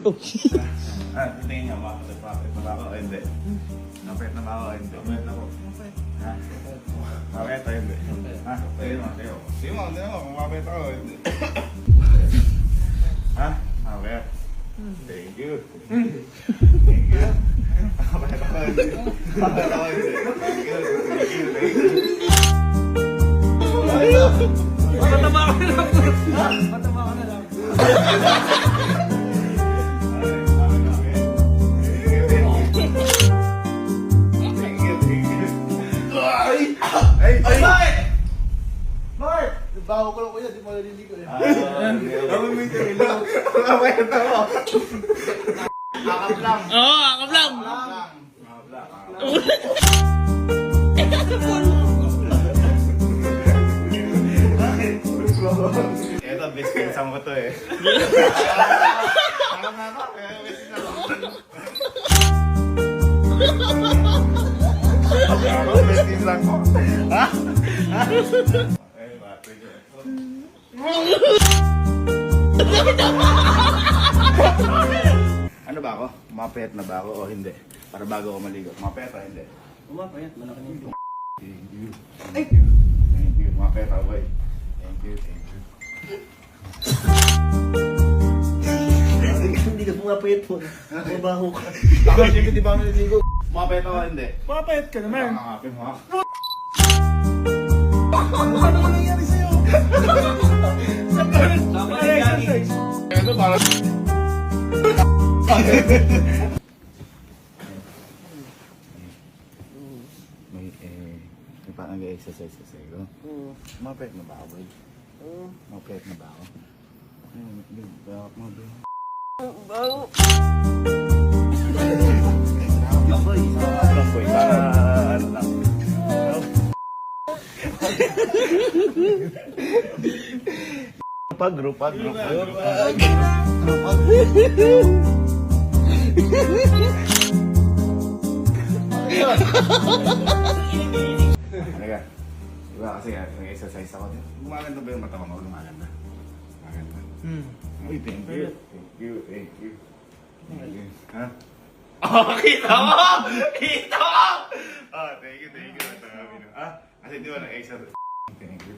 Tingin niya, mapapit na ba ako o hindi? Mapapit na ba ako o hindi? Mapapit na ako. Ha? Mapapit o hindi? Ha? Tayo mo, tayo. Sige mo, hindi mo, kung mapapit ako o hindi. Ha? Mapapit. Thank you. Thank you. Mapapit ako o hindi? Mapapit ako o hindi? Thank you. Thank you. Thank you. Matama ka na lang. Matama ka na lang. Ay! Bakit? Bakit? Bago ko lang kuya, di mo naliligo eh. Ako may kailan. Mapapit ako. Akap lang. Oo, akap lang. Ito, best friend mo to eh. Ano nga ba? Best friend ako. Ako, best friend lang ko. Ha? Ha? Ay, bakit yun? Ano ba ako? Mapayat na ba ako o hindi? Para bago ako maligo. Mapayat o hindi? Umapayat, malaki na yung Thank you. Thank you. Thank you. Mapayat ako boy. Thank you. Thank you. Hindi ka pumapayat po. Mabaho ka. Ako, siyempre di ba ako naliligo? Mapayat ako o hindi? Umapayat ka naman. Nakakapin mo ha? Ano ba nangyari sa'yo? Ito parang... May parang nag-exercise kasi ako. Mapayat na ba ako boy? Mapayat na ba ako? Hindi ba ako mabi? Baho. Boy, para ano lang. Group. Halika. Diba kasi nag-exercise ako. Gumaganda ba yung mata ko? Gumaganda. Gumaganda. Uy, thank you. Thank you. Thank you. Thank you. Ha? Oh, kita mo! Kita mo! Oh, thank you. Ah, kasi di ba nag-exercise? Thank you.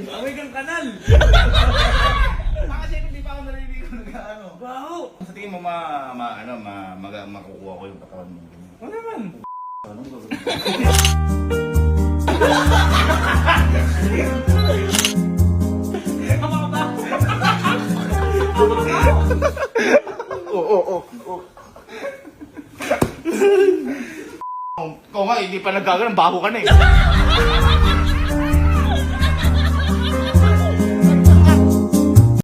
Away kang kanal. Kasi hindi pa ako naliligo nag-ano. Baho. Sa tingin mo makukuha ko yung katawan mo. Ano naman? Anong gagawin? Oo. Kung nga, hindi pa nagkagalan, baho ka na eh.